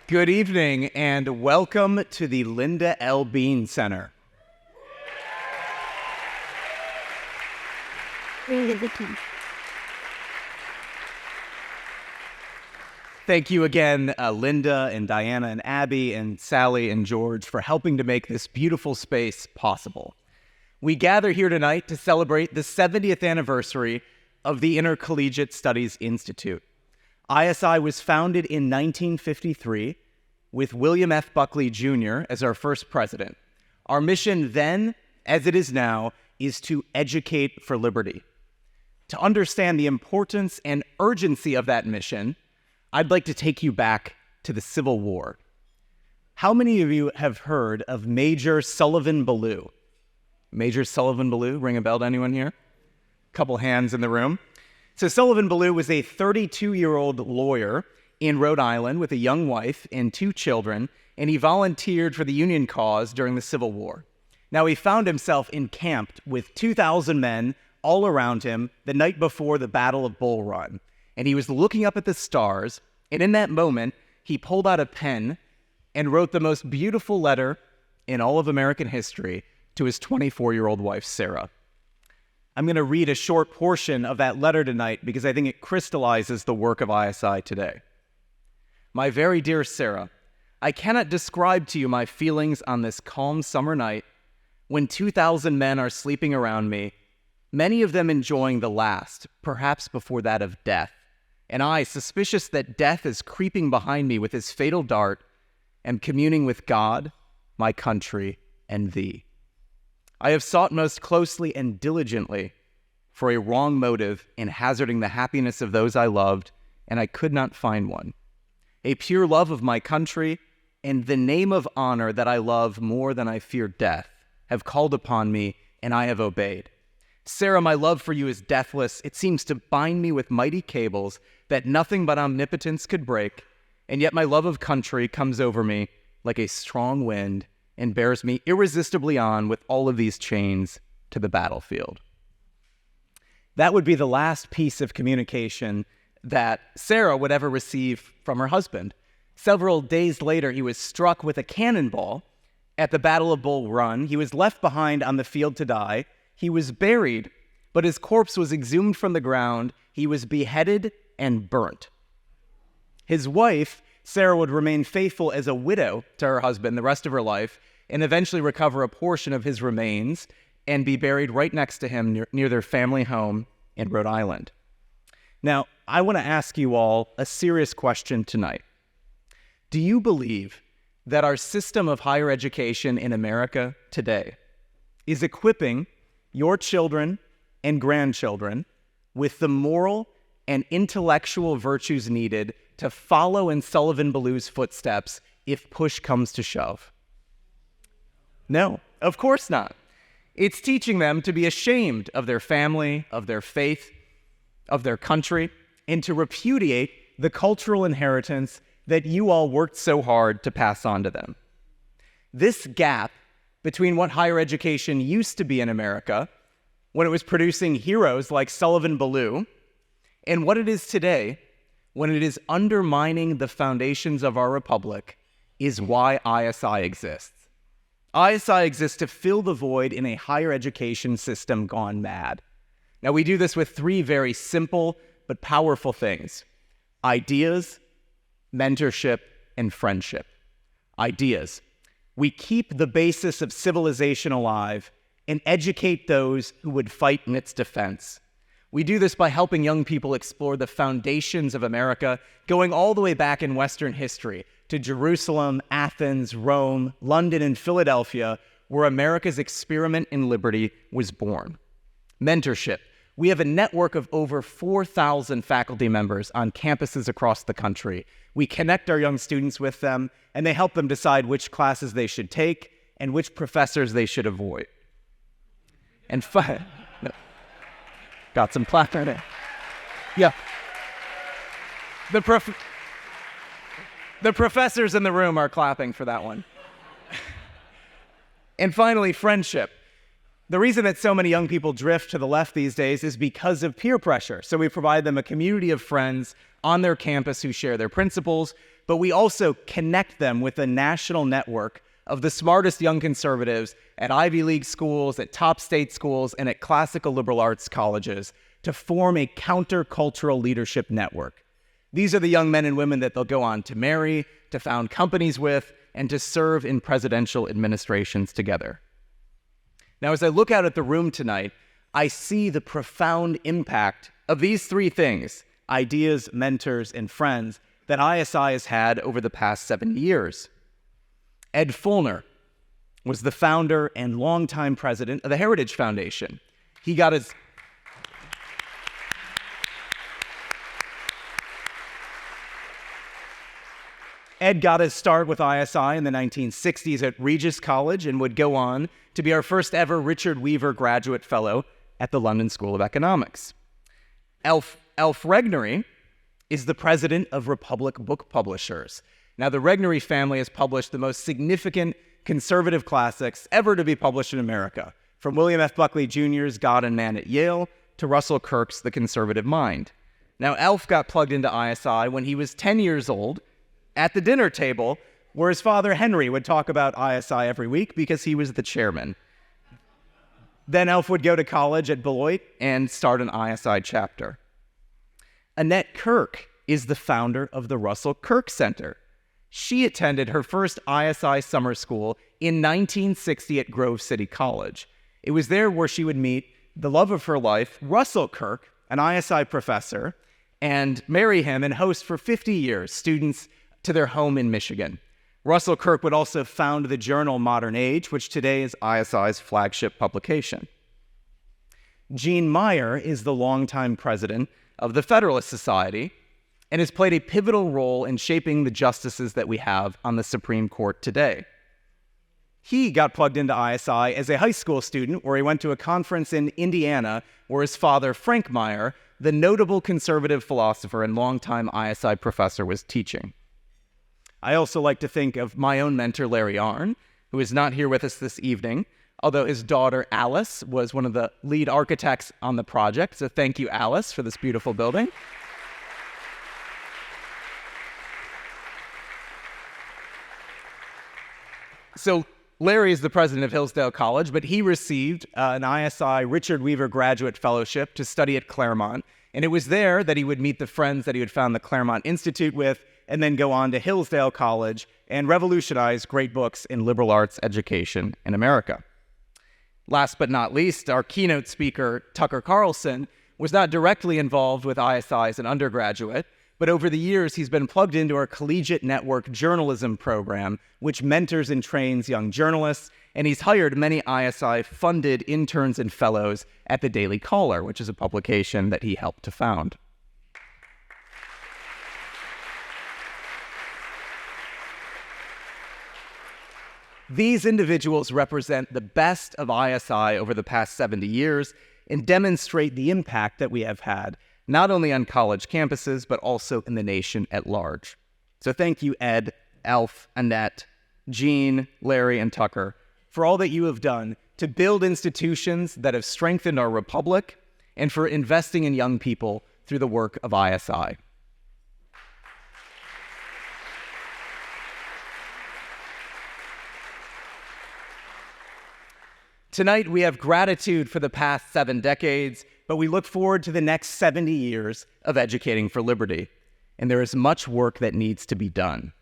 Good evening and welcome to the Linda L. Bean Center. Thank you again, Linda and Diana and Abby and Sally and George for helping to make this beautiful space possible. We gather here tonight to celebrate the 70th anniversary of the Intercollegiate Studies Institute. ISI was founded in 1953 with William F. Buckley Jr. as our first president. Our mission then, as it is now, is to educate for liberty. To understand the importance and urgency of that mission, I'd like to take you back to the Civil War. How many of you have heard of Major Sullivan Ballou? Major Sullivan Ballou, ring a bell to anyone here? Couple hands in the room. So Sullivan Ballou was a 32-year-old lawyer in Rhode Island with a young wife and 2 children, and he volunteered for the Union cause during the Civil War. Now he found himself encamped with 2,000 men all around him the night before the Battle of Bull Run, and he was looking up at the stars, and in that moment, he pulled out a pen and wrote the most beautiful letter in all of American history to his 24-year-old wife, Sarah. I'm going to read a short portion of that letter tonight because I think it crystallizes the work of ISI today. My very dear Sarah, I cannot describe to you my feelings on this calm summer night when 2,000 men are sleeping around me, many of them enjoying the last, perhaps before that of death, and I, suspicious that death is creeping behind me with his fatal dart, am communing with God, my country, and thee. I have sought most closely and diligently for a wrong motive in hazarding the happiness of those I loved, and I could not find one. A pure love of my country and the name of honor that I love more than I fear death have called upon me, and I have obeyed. Sarah, my love for you is deathless. It seems to bind me with mighty cables that nothing but omnipotence could break, and yet my love of country comes over me like a strong wind and bears me irresistibly on with all of these chains to the battlefield. That would be the last piece of communication that Sarah would ever receive from her husband. Several days later, he was struck with a cannonball at the Battle of Bull Run. He was left behind on the field to die. He was buried, but his corpse was exhumed from the ground. He was beheaded and burnt. His wife, Sarah, would remain faithful as a widow to her husband the rest of her life and eventually recover a portion of his remains and be buried right next to him near their family home in Rhode Island. Now, I want to ask you all a serious question tonight. Do you believe that our system of higher education in America today is equipping your children and grandchildren with the moral and intellectual virtues needed to follow in Sullivan Ballou's footsteps if push comes to shove? No, of course not. It's teaching them to be ashamed of their family, of their faith, of their country, and to repudiate the cultural inheritance that you all worked so hard to pass on to them. This gap between what higher education used to be in America, when it was producing heroes like Sullivan Ballou, and what it is today, when it is undermining the foundations of our republic, is why ISI exists. ISI exists to fill the void in a higher education system gone mad. Now, we do this with 3 very simple but powerful things: ideas, mentorship, and friendship. Ideas. We keep the basis of civilization alive and educate those who would fight in its defense. We do this by helping young people explore the foundations of America, going all the way back in Western history to Jerusalem, Athens, Rome, London, and Philadelphia, where America's experiment in liberty was born. Mentorship. We have a network of over 4,000 faculty members on campuses across the country. We connect our young students with them, and they help them decide which classes they should take and which professors they should avoid. And no. Got some clapping there. Yeah. The professors in the room are clapping for that one. And finally, friendship. The reason that so many young people drift to the left these days is because of peer pressure. So we provide them a community of friends on their campus who share their principles, but we also connect them with a national network of the smartest young conservatives at Ivy League schools, at top state schools, and at classical liberal arts colleges to form a countercultural leadership network. These are the young men and women that they'll go on to marry, to found companies with, and to serve in presidential administrations together. Now, as I look out at the room tonight, I see the profound impact of these three things, ideas, mentors, and friends, that ISI has had over the past 70 years. Ed Feulner was the founder and longtime president of the Heritage Foundation. Ed got his start with ISI in the 1960s at Regis College and would go on to be our first ever Richard Weaver Graduate Fellow at the London School of Economics. Elf Regnery is the president of Republic Book Publishers. Now, the Regnery family has published the most significant conservative classics ever to be published in America, from William F. Buckley Jr.'s God and Man at Yale to Russell Kirk's The Conservative Mind. Now, Elf got plugged into ISI when he was 10 years old at the dinner table where his father Henry would talk about ISI every week because he was the chairman. Then Elf would go to college at Beloit and start an ISI chapter. Annette Kirk is the founder of the Russell Kirk Center. She attended her first ISI summer school in 1960 at Grove City College. It was there where she would meet the love of her life, Russell Kirk, an ISI professor, and marry him and host for 50 years students to their home in Michigan. Russell Kirk would also found the journal Modern Age, which today is ISI's flagship publication. Jean Meyer is the longtime president of the Federalist Society and has played a pivotal role in shaping the justices that we have on the Supreme Court today. He got plugged into ISI as a high school student where he went to a conference in Indiana where his father, Frank Meyer, the notable conservative philosopher and longtime ISI professor, was teaching. I also like to think of my own mentor, Larry Arnn, who is not here with us this evening, although his daughter, Alice, was one of the lead architects on the project. So thank you, Alice, for this beautiful building. So Larry is the president of Hillsdale College, but he received an ISI Richard Weaver Graduate Fellowship to study at Claremont. And it was there that he would meet the friends that he would found the Claremont Institute with, and then go on to Hillsdale College and revolutionize great books in liberal arts education in America. Last but not least, our keynote speaker, Tucker Carlson, was not directly involved with ISI as an undergraduate, but over the years, he's been plugged into our Collegiate Network journalism program, which mentors and trains young journalists, and he's hired many ISI-funded interns and fellows at the Daily Caller, which is a publication that he helped to found. These individuals represent the best of ISI over the past 70 years and demonstrate the impact that we have had, not only on college campuses, but also in the nation at large. So thank you, Ed, Alf, Annette, Jean, Larry, and Tucker, for all that you have done to build institutions that have strengthened our republic and for investing in young people through the work of ISI. Tonight, we have gratitude for the past 7 decades, but we look forward to the next 70 years of educating for liberty. And there is much work that needs to be done.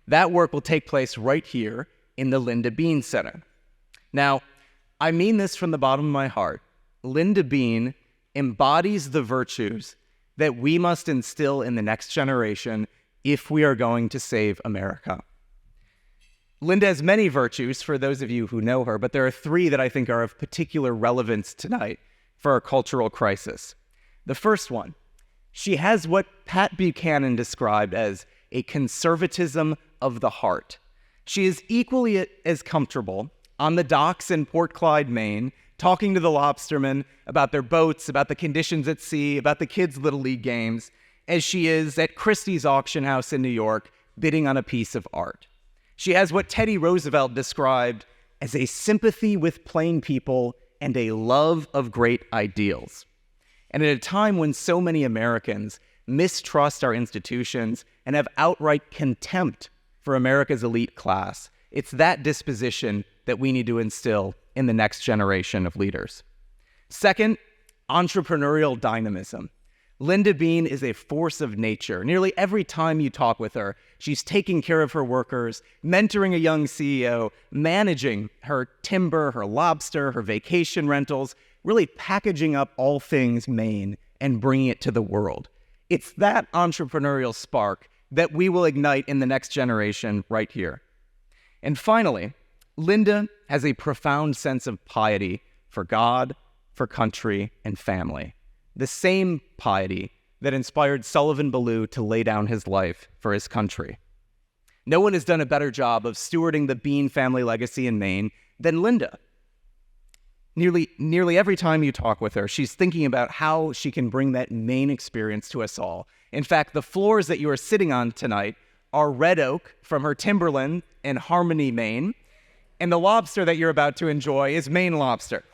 That work will take place right here in the Linda Bean Center. Now, I mean this from the bottom of my heart. Linda Bean embodies the virtues that we must instill in the next generation if we are going to save America. Linda has many virtues, for those of you who know her, but there are 3 that I think are of particular relevance tonight for our cultural crisis. The first one, she has what Pat Buchanan described as a conservatism of the heart. She is equally as comfortable on the docks in Port Clyde, Maine, talking to the lobstermen about their boats, about the conditions at sea, about the kids' Little League games, as she is at Christie's auction house in New York, bidding on a piece of art. She has what Teddy Roosevelt described as a sympathy with plain people and a love of great ideals. And at a time when so many Americans mistrust our institutions, and have outright contempt for America's elite class. It's that disposition that we need to instill in the next generation of leaders. Second, entrepreneurial dynamism. Linda Bean is a force of nature. Nearly every time you talk with her, she's taking care of her workers, mentoring a young CEO, managing her timber, her lobster, her vacation rentals, really packaging up all things Maine and bringing it to the world. It's that entrepreneurial spark that we will ignite in the next generation right here. And finally, Linda has a profound sense of piety for God, for country, and family. The same piety that inspired Sullivan Ballou to lay down his life for his country. No one has done a better job of stewarding the Bean family legacy in Maine than Linda. Nearly every time you talk with her, she's thinking about how she can bring that Maine experience to us all. In fact, the floors that you are sitting on tonight are red oak from her timberland in Harmony, Maine, and the lobster that you're about to enjoy is Maine lobster.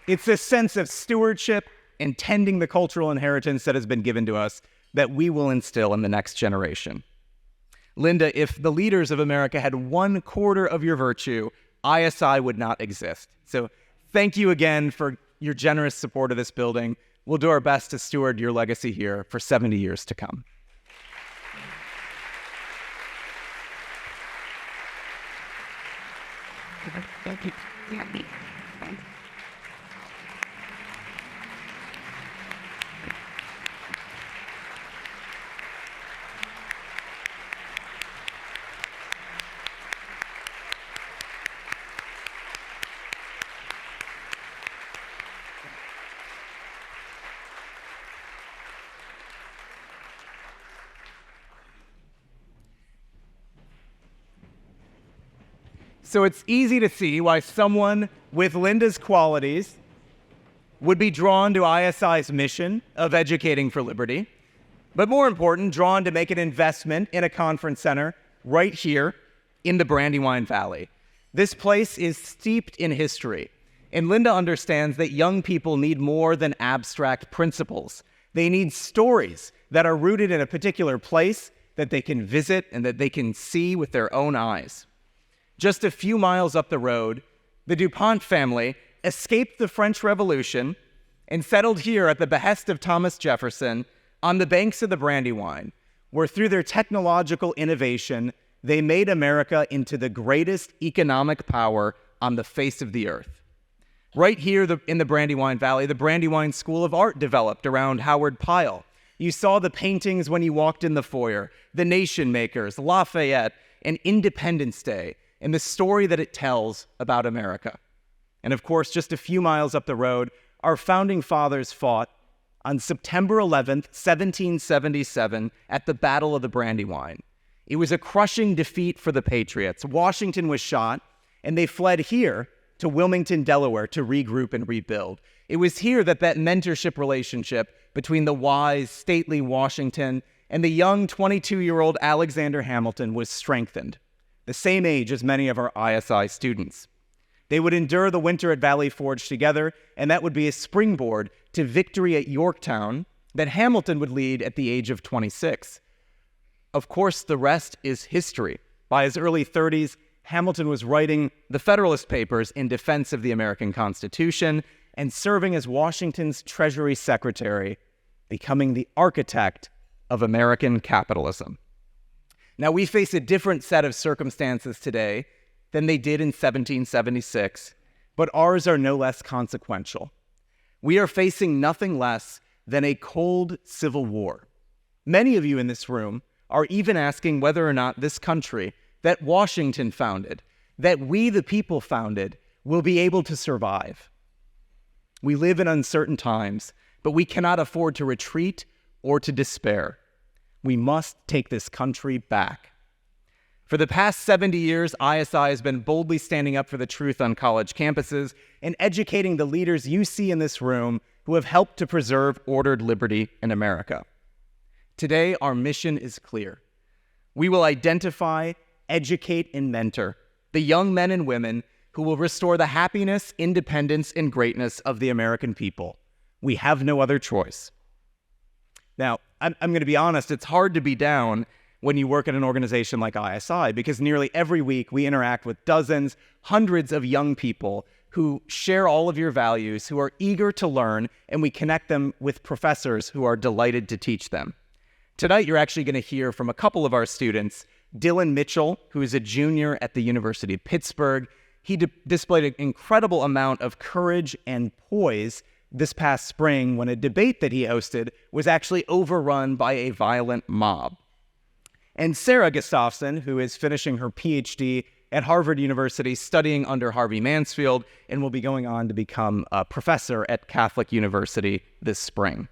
It's this sense of stewardship and tending the cultural inheritance that has been given to us that we will instill in the next generation. Linda, if the leaders of America had 1/4 of your virtue, ISI would not exist. So thank you again for your generous support of this building. We'll do our best to steward your legacy here for 70 years to come. So it's easy to see why someone with Linda's qualities would be drawn to ISI's mission of educating for liberty, but more important, drawn to make an investment in a conference center right here in the Brandywine Valley. This place is steeped in history, and Linda understands that young people need more than abstract principles. They need stories that are rooted in a particular place that they can visit and that they can see with their own eyes. Just a few miles up the road, the DuPont family escaped the French Revolution and settled here at the behest of Thomas Jefferson on the banks of the Brandywine, where through their technological innovation, they made America into the greatest economic power on the face of the earth. Right here in the Brandywine Valley, the Brandywine School of Art developed around Howard Pyle. You saw the paintings when you walked in the foyer, the Nation Makers, Lafayette, and Independence Day, and the story that it tells about America. And of course, just a few miles up the road, our founding fathers fought on September 11th, 1777, at the Battle of the Brandywine. It was a crushing defeat for the Patriots. Washington was shot, and they fled here to Wilmington, Delaware, to regroup and rebuild. It was here that mentorship relationship between the wise, stately Washington and the young 22-year-old Alexander Hamilton was strengthened, the same age as many of our ISI students. They would endure the winter at Valley Forge together, and that would be a springboard to victory at Yorktown that Hamilton would lead at the age of 26. Of course, the rest is history. By his early 30s, Hamilton was writing the Federalist Papers in defense of the American Constitution and serving as Washington's Treasury Secretary, becoming the architect of American capitalism. Now, we face a different set of circumstances today than they did in 1776, but ours are no less consequential. We are facing nothing less than a cold civil war. Many of you in this room are even asking whether or not this country that Washington founded, that we the people founded, will be able to survive. We live in uncertain times, but we cannot afford to retreat or to despair. We must take this country back. For the past 70 years, ISI has been boldly standing up for the truth on college campuses and educating the leaders you see in this room who have helped to preserve ordered liberty in America. Today, our mission is clear. We will identify, educate, and mentor the young men and women who will restore the happiness, independence, and greatness of the American people. We have no other choice. Now, I'm going to be honest, it's hard to be down when you work at an organization like ISI, because nearly every week we interact with dozens, hundreds of young people who share all of your values, who are eager to learn, and we connect them with professors who are delighted to teach them. Tonight, you're actually going to hear from a couple of our students. Dylan Mitchell, who is a junior at the University of Pittsburgh. He displayed an incredible amount of courage and poise this past spring when a debate that he hosted was actually overrun by a violent mob. And Sarah Gustafson, who is finishing her PhD at Harvard University studying under Harvey Mansfield and will be going on to become a professor at Catholic University this spring.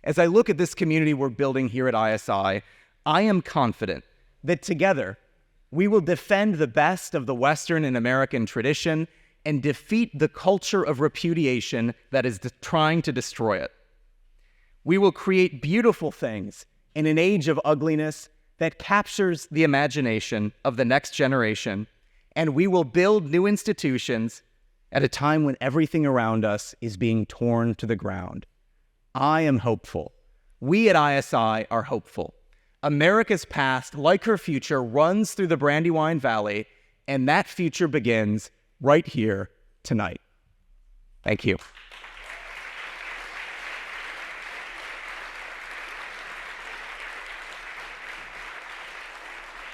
As I look at this community we're building here at ISI, I am confident that together we will defend the best of the Western and American tradition and defeat the culture of repudiation that is trying to destroy it. We will create beautiful things in an age of ugliness that captures the imagination of the next generation, and we will build new institutions at a time when everything around us is being torn to the ground. I am hopeful. We at ISI are hopeful. America's past, like her future, runs through the Brandywine Valley, and that future begins right here tonight. Thank you.